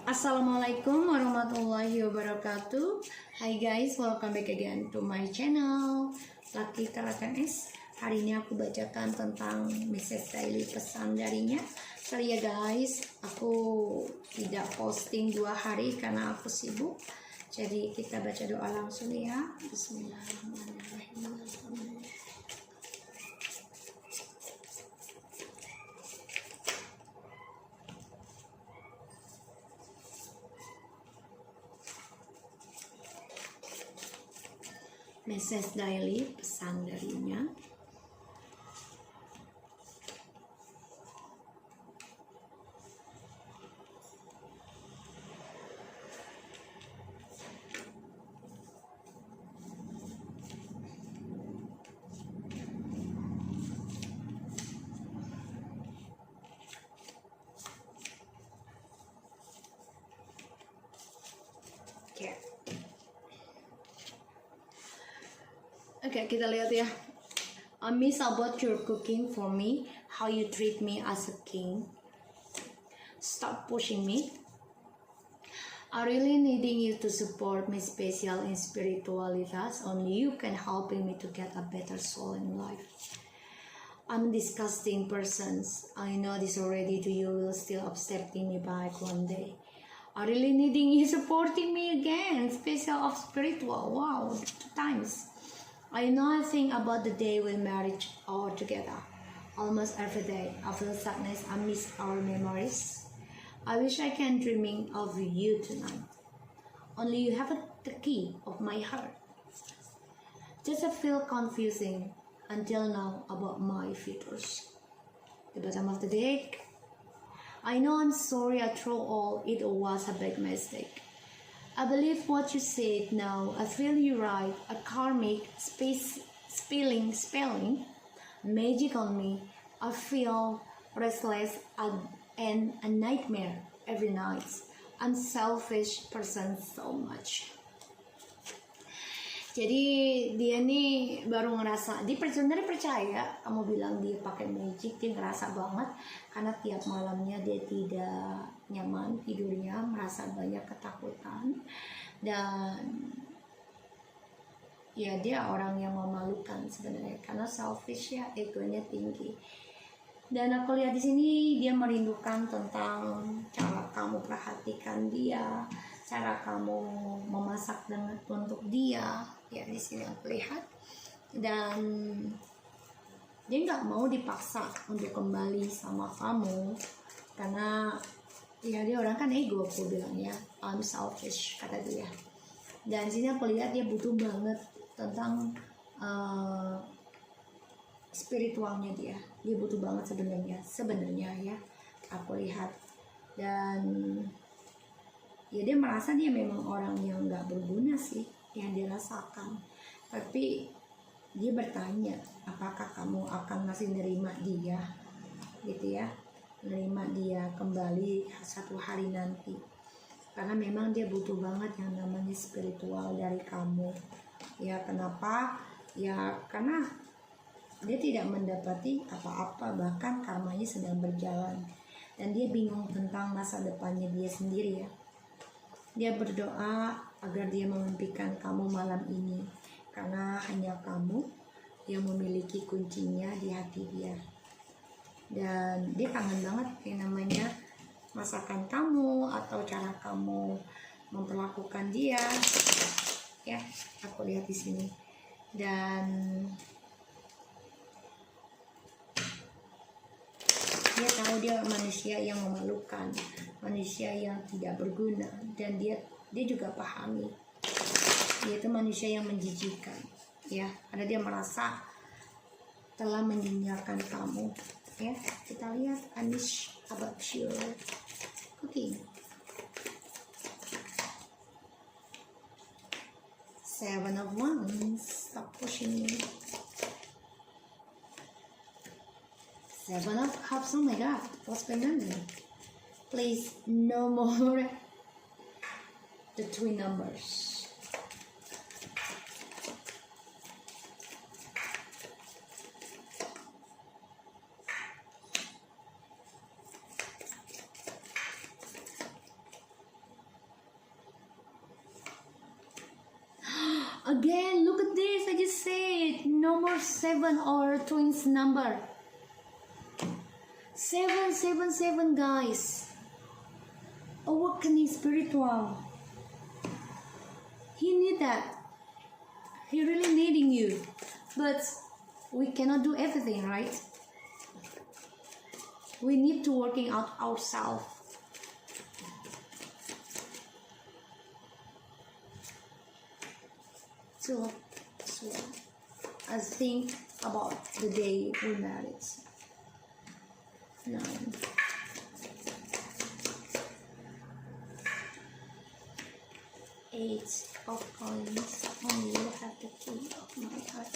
Assalamualaikum warahmatullahi wabarakatuh. Hai guys, welcome back again to my channel Lucky Karakan S. Hari ini aku bacakan tentang message daily pesan darinya. Sorry ya guys, aku tidak posting 2 hari karena aku sibuk. Jadi kita baca doa langsung ya. Bismillahirrahmanirrahim. Message daily pesan darinya. Oke, kita lihat ya. I miss about your cooking for me, how you treat me as a king. Stop pushing me. I really needing you to support me special in spiritualitas. Only you can helping me to get a better soul in life. I'm disgusting persons. I know this already. Do you will still accepting me back one day? I really needing you supporting me again. Special of spiritual. Wow, 2 times. I know I think about the day we married all together. Almost every day, I feel sadness. I miss our memories. I wish I can dreaming of you tonight. Only you have the key of my heart. Just I feel confusing until now about my futures. The bottom of the deck. I know I'm sorry I threw all. It was a big mistake. I believe what you said now. I feel you right. A karmic spelling magic on me. I feel restless and a nightmare every night. I'm selfish person so much. Jadi dia nih baru ngerasa, dia sebenarnya percaya kamu bilang dia pakai magic, dia ngerasa banget karena tiap malamnya dia tidak nyaman tidurnya, merasa banyak ketakutan dan ya dia orang yang memalukan sebenarnya karena selfish ya, egonya tinggi. Dan aku lihat di sini dia merindukan tentang cara kamu perhatikan dia, cara kamu memasak untuk dia. Ya di sini aku lihat, dan dia nggak mau dipaksa untuk kembali sama kamu karena ya dia orang kan ego, aku bilang ya, I'm selfish kata dia. Dan sini aku lihat dia butuh banget tentang spiritualnya dia butuh banget sebenarnya ya aku lihat. Dan ya dia merasa dia memang orang yang nggak berguna sih yang dia rasakan, tapi dia bertanya apakah kamu akan masih nerima dia gitu ya, nerima dia kembali satu hari nanti, karena memang dia butuh banget yang namanya spiritual dari kamu ya. Kenapa ya? Karena dia tidak mendapati apa-apa, bahkan karmanya sedang berjalan dan dia bingung tentang masa depannya dia sendiri ya. Dia berdoa agar dia memimpikan kamu malam ini karena hanya kamu yang memiliki kuncinya di hati dia. Dan dia kangen banget yang namanya masakan kamu atau cara kamu memperlakukan dia. Ya, aku lihat di sini. Dan dia tahu dia manusia yang memalukan, manusia yang tidak berguna, dan dia juga pahami dia itu manusia yang menjijikkan ya, karena dia merasa telah menjinakkan kamu ya. Kita lihat Anish about your cooking. 7 of Wands. Stop pushing me. 7 of Cups. Oh my god, what's going on? Please, no more the 3 numbers. Again, look at this. I just said no more 7 or twins number. 777, guys. Awakening spiritual. He need that. He really needing you. But we cannot do everything, right? We need to working out ourselves. So I think about the day we married. 9. 8 of coins. Only you have the key of my heart.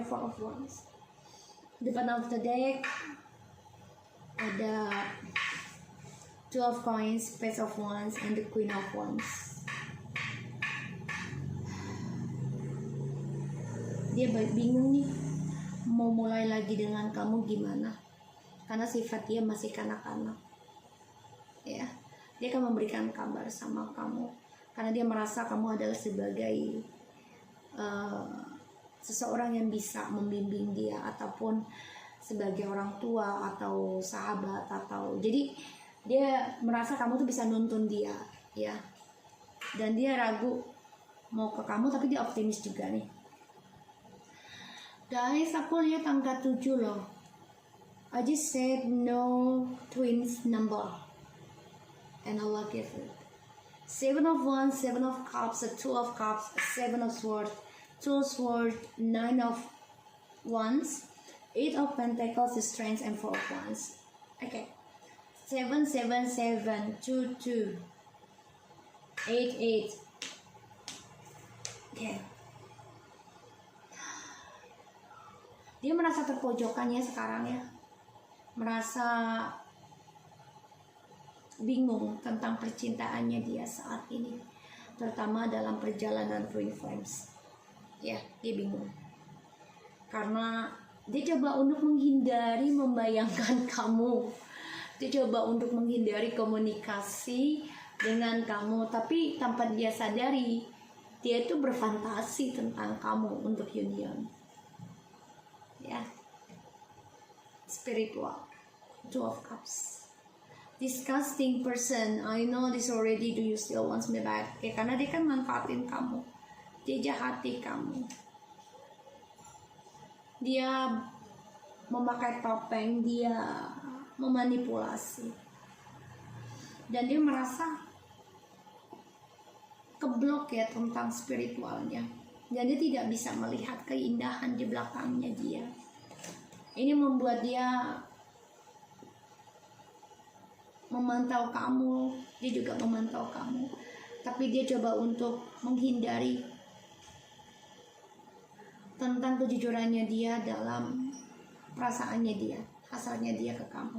Four of wands. Depan of the deck ada 2 of coins, page of wands, and the queen of wands. Dia bingung nih mau mulai lagi dengan kamu gimana, karena sifat dia masih kanak-kanak ya. Dia akan memberikan kabar sama kamu karena dia merasa kamu adalah sebagai seseorang yang bisa membimbing dia, ataupun sebagai orang tua atau sahabat, atau jadi dia merasa kamu tuh bisa nuntun dia ya. Dan dia ragu mau ke kamu, tapi dia optimis juga nih. Guys, aku lihat angka 7 loh. I just said no twins number, and Allah give it. 7 of wands, 7 of cups, 2 of cups, 7 of swords, 2 swords, 9 of wands, 8 of pentacles, strength, and 4 of wands. Okay. 7, 7, 7, 2, 2, 8, 8. Okay. Dia merasa terpojokan ya sekarang ya. Merasa bingung tentang percintaannya dia saat ini. Terutama dalam perjalanan twin flames. Ya, dia bingung karena dia coba untuk menghindari membayangkan kamu. Dia coba untuk menghindari komunikasi dengan kamu, tapi tanpa dia sadari dia itu berfantasi tentang kamu untuk union ya. Spiritual, 2 of cups. Disgusting person, I know this already. Do you still want me back? Ya, karena dia kan manfaatin kamu. Dia jahati kamu. Dia memakai topeng, dia memanipulasi. Dan dia merasa keblok ya tentang spiritualnya. Dan dia tidak bisa melihat keindahan di belakangnya dia. Ini membuat dia memantau kamu, dia juga memantau kamu. Tapi dia coba untuk menghindari tentang kejujurannya dia dalam perasaannya dia, hasratnya dia ke kamu.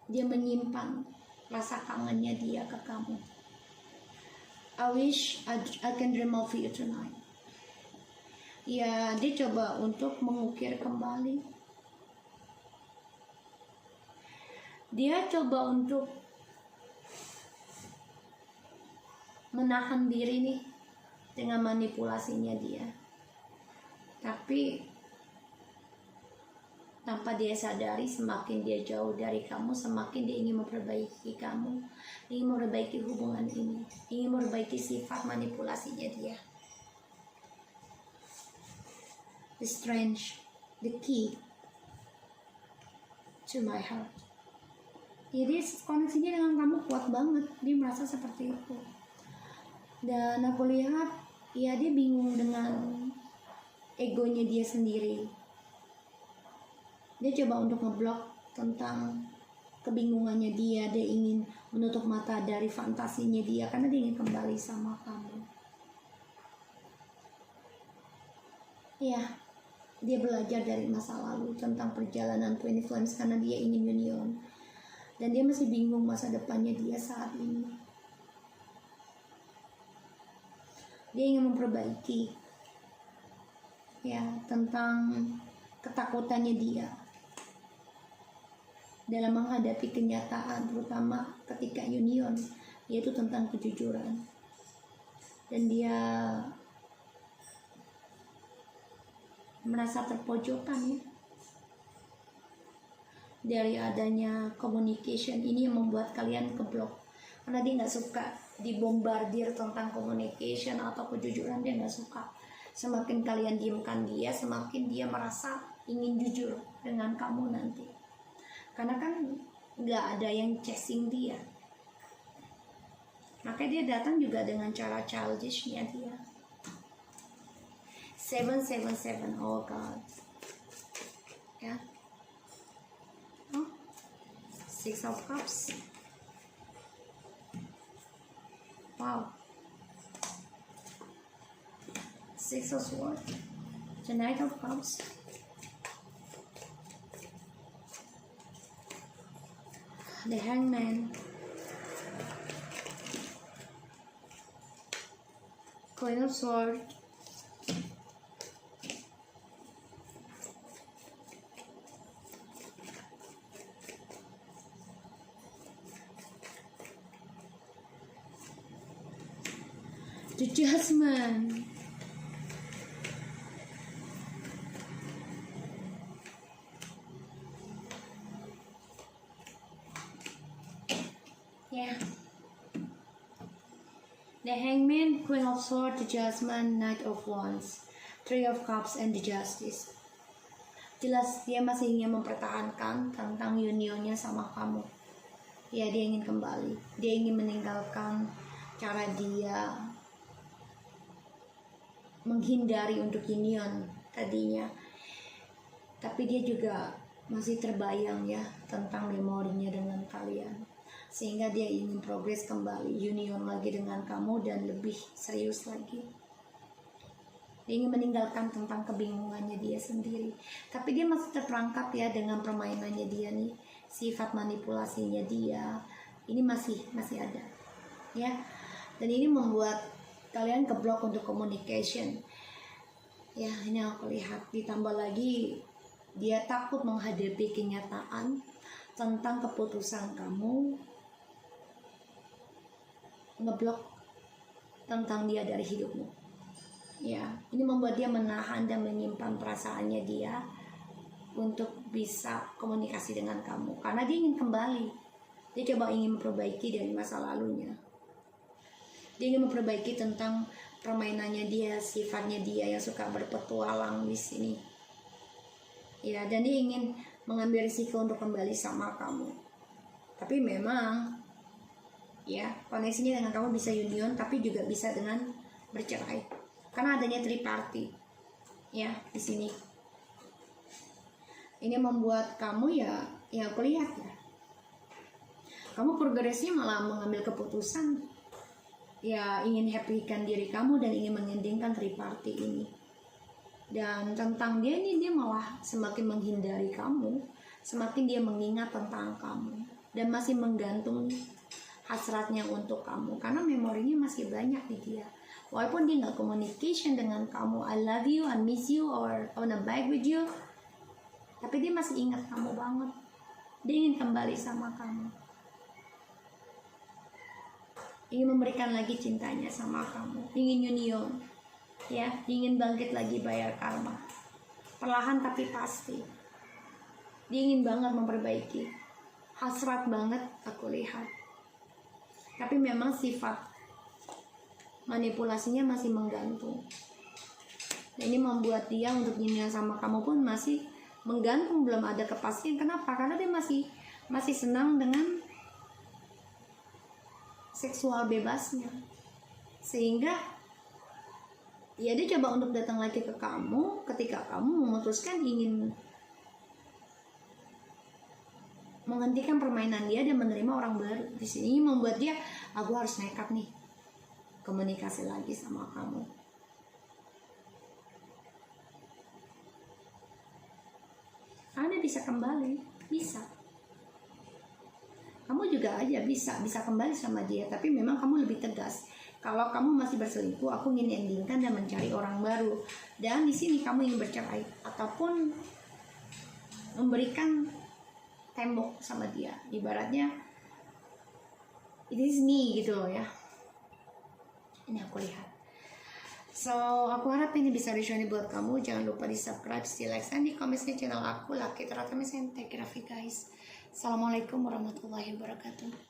Dia menyimpan rasa kangennya dia ke kamu. I wish I can dream of you tonight. Ya, dia coba untuk mengukir kembali. Dia coba untuk menahan diri nih dengan manipulasinya dia. Tapi tanpa dia sadari, semakin dia jauh dari kamu, semakin dia ingin memperbaiki kamu, ingin memperbaiki hubungan ini, ingin memperbaiki sifat manipulasinya dia. The strength, the key to my heart. Jadi koneksinya dengan kamu kuat banget. Dia merasa seperti itu. Dan aku lihat ya dia bingung dengan egonya dia sendiri. Dia coba untuk ngeblok tentang kebingungannya dia. Dia ingin menutup mata dari fantasinya dia karena dia ingin kembali sama kamu. Ya, dia belajar dari masa lalu tentang perjalanan twin flames karena dia ingin union. Dan dia masih bingung masa depannya dia saat ini. Dia ingin memperbaiki ya tentang ketakutannya dia dalam menghadapi kenyataan, terutama ketika union, yaitu tentang kejujuran. Dan dia merasa terpojokan ya dari adanya communication ini, yang membuat kalian keblok karena dia nggak suka dibombardir tentang communication atau kejujuran. Dia nggak suka. Semakin kalian diamkan dia, semakin dia merasa ingin jujur dengan kamu nanti, karena kan nggak ada yang chasing dia. Makanya dia datang juga dengan cara childishnya dia. 777, oh God ya. Oh, 6 of Cups. Wow. 6 of Swords. The Knight of Cups. The Hangman. Queen of Swords. The Judgment. Yeah. The Hangman, Queen of Swords, the Judgment, Knight of Wands, Three of Cups, and the Justice. Jelas dia masih ingin mempertahankan tentang unionnya sama kamu. Ya, dia ingin kembali. Dia ingin meninggalkan cara dia menghindari untuk union tadinya. Tapi dia juga masih terbayang ya tentang memorinya dengan kalian. Sehingga dia ingin progres kembali, union lagi dengan kamu dan lebih serius lagi. Dia ingin meninggalkan tentang kebingungannya dia sendiri. Tapi dia masih terperangkap ya dengan permainannya dia nih. Sifat manipulasinya dia. Ini masih ada. Ya. Dan ini membuat kalian keblok untuk communication. Ya, ini aku lihat. Ditambah lagi dia takut menghadapi kenyataan tentang keputusan kamu ngeblok tentang dia dari hidupmu. Ya, ini membuat dia menahan dan menyimpan perasaannya dia untuk bisa komunikasi dengan kamu karena dia ingin kembali. Dia coba ingin memperbaiki dari masa lalunya. Dia ingin memperbaiki tentang permainannya dia, sifatnya dia yang suka berpetualang di sini. Ya, dan dia ingin mengambil risiko untuk kembali sama kamu. Tapi memang ya, koneksinya dengan kamu bisa union tapi juga bisa dengan bercerai. Karena adanya triparty. Ya, di sini. Ini membuat kamu ya aku lihat ya. Kamu progresnya malah mengambil keputusan ya ingin happykan diri kamu dan ingin mengendingkan triparty ini. Dan tentang dia ini, dia malah semakin menghindari kamu, semakin dia mengingat tentang kamu dan masih menggantung hasratnya untuk kamu karena memorinya masih banyak di dia. Walaupun dia nggak communication dengan kamu, I love you, I miss you, or I wanna back with you, tapi dia masih ingat kamu banget. Dia ingin kembali sama kamu, ingin memberikan lagi cintanya sama kamu, ingin union, ya, ingin bangkit lagi bayar karma, perlahan tapi pasti. Dia ingin banget memperbaiki, hasrat banget aku lihat. Tapi memang sifat manipulasinya masih menggantung. Dan ini membuat dia untuk union sama kamu pun masih menggantung, belum ada kepastian. Kenapa? Karena dia masih senang dengan seksual bebasnya. Sehingga ya dia coba untuk datang lagi ke kamu ketika kamu memutuskan ingin menghentikan permainan dia dan menerima orang baru. Di sini membuat dia, aku harus nekat nih komunikasi lagi sama kamu. Anda bisa kembali, bisa. kamu juga aja bisa kembali sama dia, tapi memang kamu lebih tegas. Kalau kamu masih berselingkuh, aku ingin endingkan dan mencari orang baru. Dan di sini kamu ingin bercerai ataupun memberikan tembok sama dia, ibaratnya it is me gitu loh ya. Ini aku lihat. So aku harap ini bisa resonate buat kamu. Jangan lupa di subscribe, di like, dan di komen di channel aku Lucky Teratemis. Take care of you guys. Assalamualaikum warahmatullahi wabarakatuh.